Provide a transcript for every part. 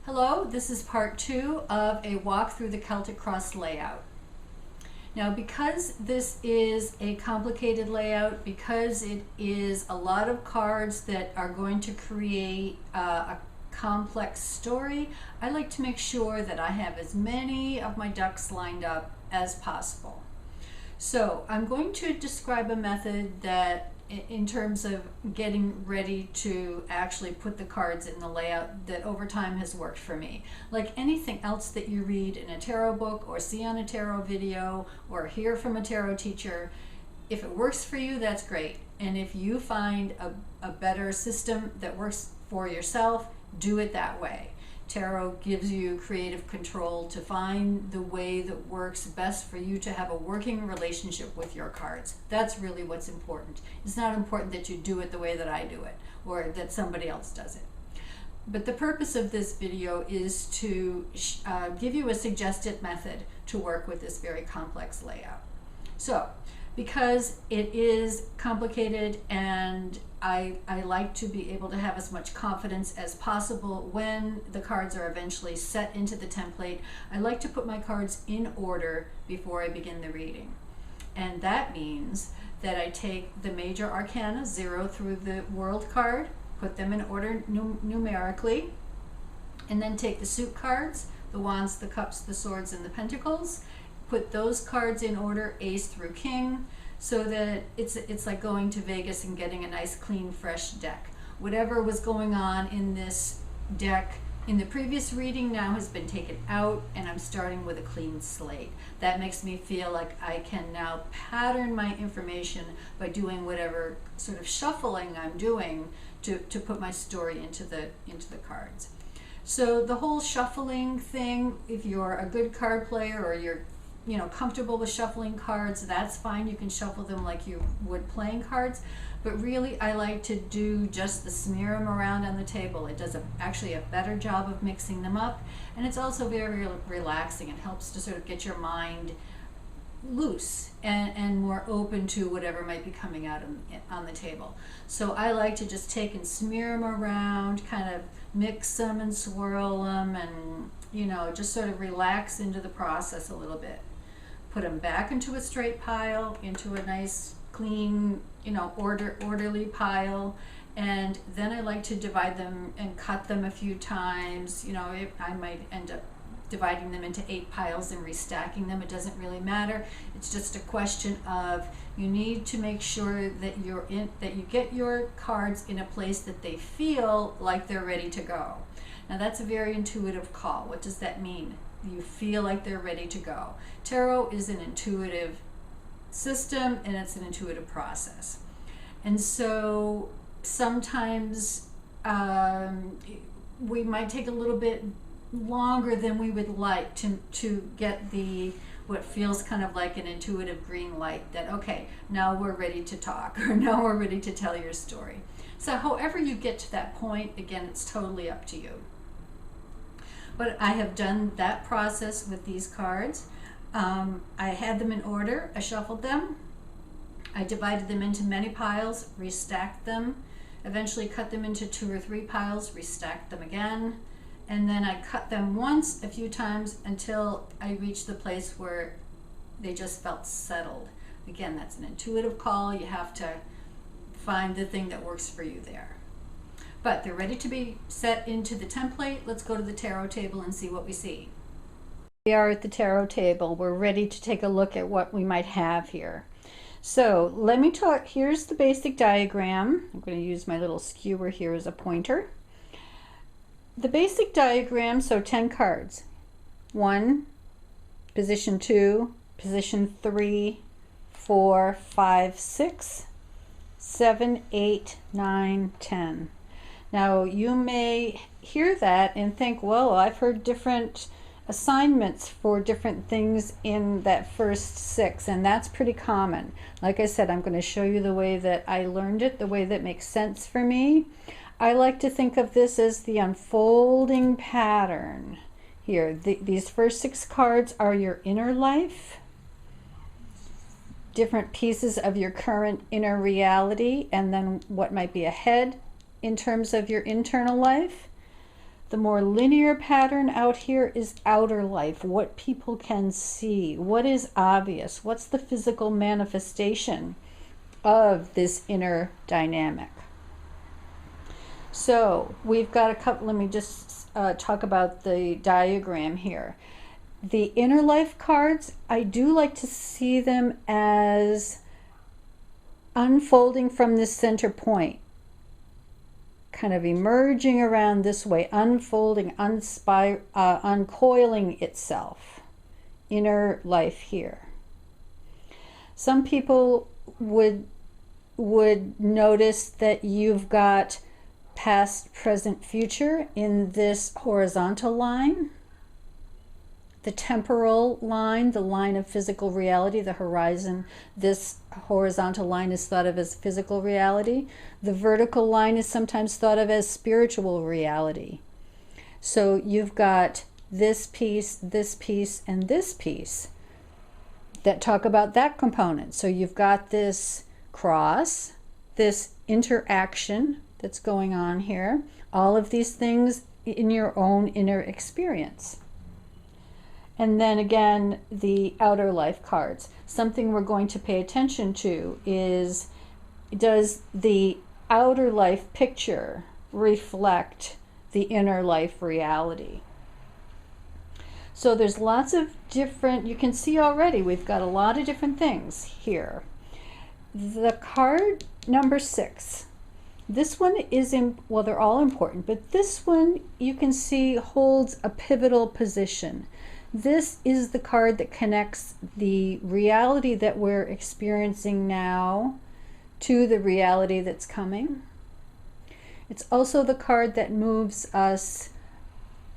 Hello, this is part 2 of a walk through the Celtic cross layout. Now, because this is a complicated layout, because it is a lot of cards that are going to create a complex story, I like to make sure that I have as many of my ducks lined up as possible. So I'm going to describe a method that in terms of getting ready to actually put the cards in the layout that over time has worked for me. Like anything else that you read in a tarot book or see on a tarot video or hear from a tarot teacher, if it works for you, that's great. And if you find a better system that works for yourself, do it that way. Tarot gives you creative control to find the way that works best for you to have a working relationship with your cards. That's really what's important. It's not important that you do it the way that I do it or that somebody else does it. But the purpose of this video is to give you a suggested method to work with this very complex layout. So, because it is complicated and I like to be able to have as much confidence as possible when the cards are eventually set into the template, I like to put my cards in order before I begin the reading. And that means that I take the major arcana, 0 through the world card, put them in order numerically, and then take the suit cards, the wands, the cups, the swords, and the pentacles, put those cards in order, ace through king, so that it's like going to Vegas and getting a nice, clean, fresh deck. Whatever was going on in this deck in the previous reading now has been taken out, and I'm starting with a clean slate. That makes me feel like I can now pattern my information by doing whatever sort of shuffling I'm doing to put my story into the cards. So the whole shuffling thing, if you're a good card player or you're comfortable with shuffling cards, that's fine. You can shuffle them like you would playing cards. But really, I like to do just the smear them around on the table. It does actually a better job of mixing them up. And it's also very relaxing. It helps to sort of get your mind loose and more open to whatever might be coming out on the table. So I like to just take and smear them around, kind of mix them and swirl them, and just sort of relax into the process a little bit. Put them back into a straight pile, into a nice, clean, orderly pile, and then I like to divide them and cut them a few times. I might end up dividing them into 8 piles and restacking them. It doesn't really matter. It's just a question of you need to make sure that that you get your cards in a place that they feel like they're ready to go. Now that's a very intuitive call. What does that mean? You feel like they're ready to go. Tarot is an intuitive system, and it's an intuitive process. And so sometimes we might take a little bit longer than we would like to get what feels kind of like an intuitive green light that, okay, now we're ready to talk, or now we're ready to tell your story. So however you get to that point, again, it's totally up to you. But I have done that process with these cards. I had them in order, I shuffled them, I divided them into many piles, restacked them, eventually cut them into 2 or 3 piles, restacked them again, and then I cut them once, a few times, until I reached the place where they just felt settled. Again, that's an intuitive call. You have to find the thing that works for you there. But they're ready to be set into the template. Let's go to the tarot table and see what we see. We are at the tarot table. We're ready to take a look at what we might have here. So let me talk. Here's the basic diagram. I'm going to use my little skewer here as a pointer. The basic diagram, so 10 cards. 1, position 2, position 3, 4, 5, 6, 7, 8, 9, 10. Now you may hear that and think, well, I've heard different assignments for different things in that first 6, and that's pretty common. Like I said, I'm going to show you the way that I learned it, the way that makes sense for me. I like to think of this as the unfolding pattern here. These first 6 cards are your inner life, different pieces of your current inner reality, and then what might be ahead in terms of your internal life. The more linear pattern out here is outer life, what people can see, what is obvious, what's the physical manifestation of this inner dynamic. So we've got a couple, let me just talk about the diagram here. The inner life cards, I do like to see them as unfolding from this center point, kind of emerging around this way, unfolding, uncoiling itself. Inner life here. Some people would notice that you've got past, present, future in this horizontal line. The temporal line, the line of physical reality, the horizon, this horizontal line is thought of as physical reality. The vertical line is sometimes thought of as spiritual reality. So you've got this piece, and this piece that talk about that component. So you've got this cross, this interaction that's going on here, all of these things in your own inner experience. And then again, the outer life cards. Something we're going to pay attention to is, does the outer life picture reflect the inner life reality? So there's lots of different, you can see already we've got a lot of different things here. The card number 6, this one is well, they're all important, but this one you can see holds a pivotal position. This is the card that connects the reality that we're experiencing now to the reality that's coming. It's also the card that moves us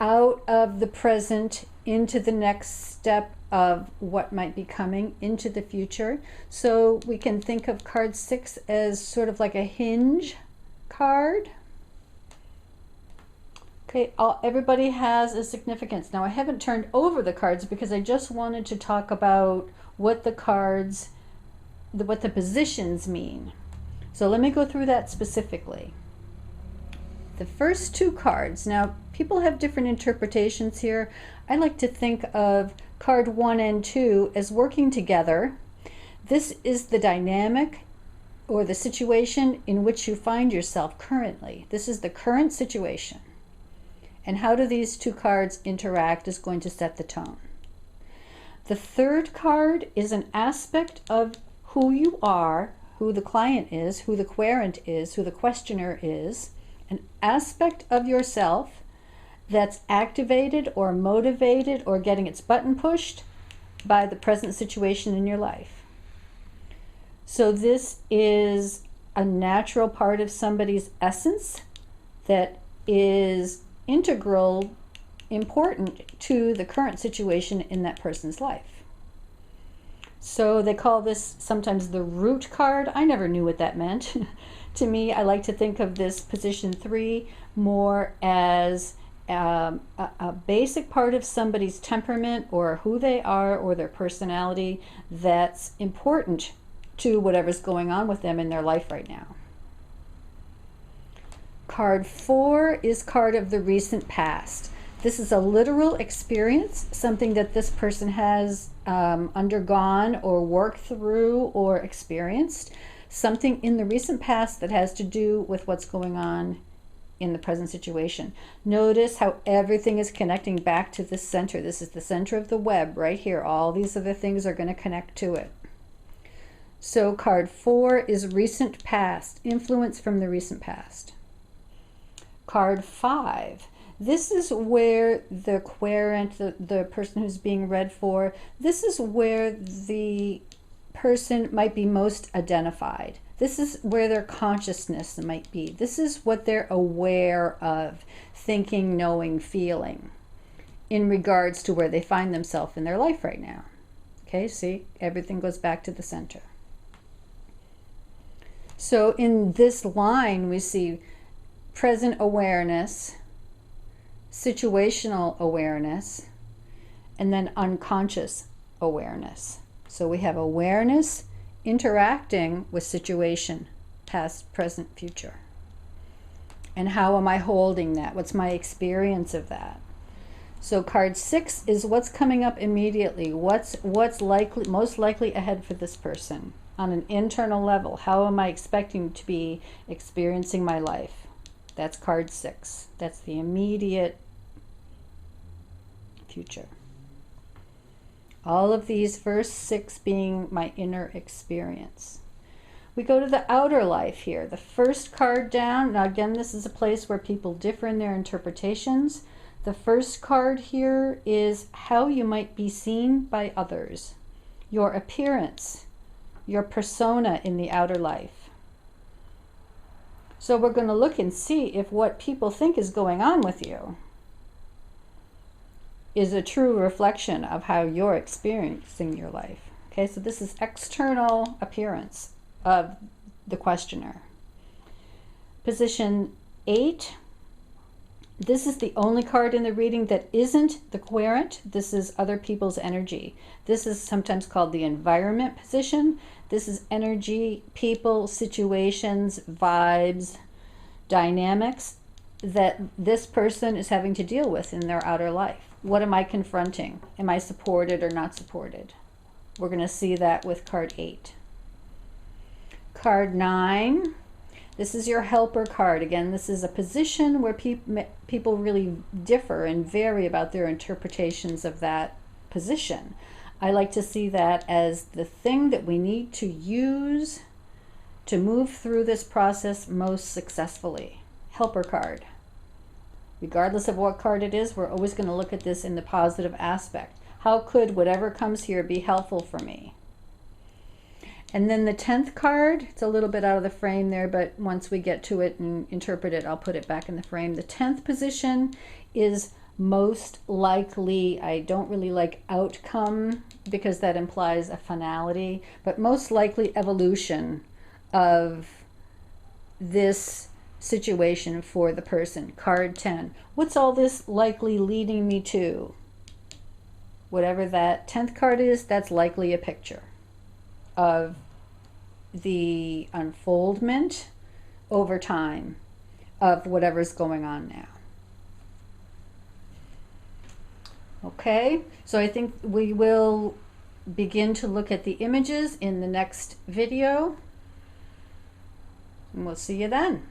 out of the present into the next step of what might be coming into the future. So we can think of card 6 as sort of like a hinge card. Okay, everybody has a significance. Now I haven't turned over the cards because I just wanted to talk about what the cards, what the positions mean. So let me go through that specifically. The first 2 cards, now people have different interpretations here. I like to think of card 1 and 2 as working together. This is the dynamic or the situation in which you find yourself currently. This is the current situation. And how do these 2 cards interact is going to set the tone. The third card is an aspect of who you are, who the client is, who the querent is, who the questioner is, an aspect of yourself that's activated or motivated or getting its button pushed by the present situation in your life. So this is a natural part of somebody's essence that is integral, important to the current situation in that person's life. So they call this sometimes the root card. I never knew what that meant. To me, I like to think of this position 3 more as a basic part of somebody's temperament or who they are or their personality that's important to whatever's going on with them in their life right now. Card 4 is card of the recent past. This is a literal experience, something that this person has undergone or worked through or experienced, something in the recent past that has to do with what's going on in the present situation. Notice how everything is connecting back to the center. This is the center of the web right here. All these other things are going to connect to it. So card 4 is recent past, influence from the recent past. Card 5, this is where the querent, the person who's being read for, this is where the person might be most identified. This is where their consciousness might be. This is what they're aware of, thinking, knowing, feeling, in regards to where they find themselves in their life right now. Okay, see, everything goes back to the center. So in this line, we see present awareness, situational awareness, and then unconscious awareness. So we have awareness interacting with situation, past, present, future. And how am I holding that? What's my experience of that? So card 6 is what's coming up immediately. What's likely, most likely ahead for this person on an internal level. How am I expecting to be experiencing my life? That's card 6. That's the immediate future. All of these first 6 being my inner experience. We go to the outer life here. The first card down. Now again, this is a place where people differ in their interpretations. The first card here is how you might be seen by others. Your appearance, your persona in the outer life. So we're going to look and see if what people think is going on with you is a true reflection of how you're experiencing your life. Okay, so this is external appearance of the questioner. Position 8. This is the only card in the reading that isn't the querent. This is other people's energy. This is sometimes called the environment position. This is energy, people, situations, vibes, dynamics that this person is having to deal with in their outer life. What am I confronting? Am I supported or not supported? We're going to see that with card 8. Card 9. This is your helper card. Again, this is a position where people really differ and vary about their interpretations of that position. I like to see that as the thing that we need to use to move through this process most successfully. Helper card. Regardless of what card it is, we're always going to look at this in the positive aspect. How could whatever comes here be helpful for me? And then the 10th card, it's a little bit out of the frame there, but once we get to it and interpret it, I'll put it back in the frame. The 10th position is most likely. I don't really like outcome because that implies a finality, but most likely evolution of this situation for the person. Card 10. What's all this likely leading me to? Whatever that 10th card is, that's likely a picture of the unfoldment over time of whatever's going on now. Okay, so I think we will begin to look at the images in the next video, and we'll see you then.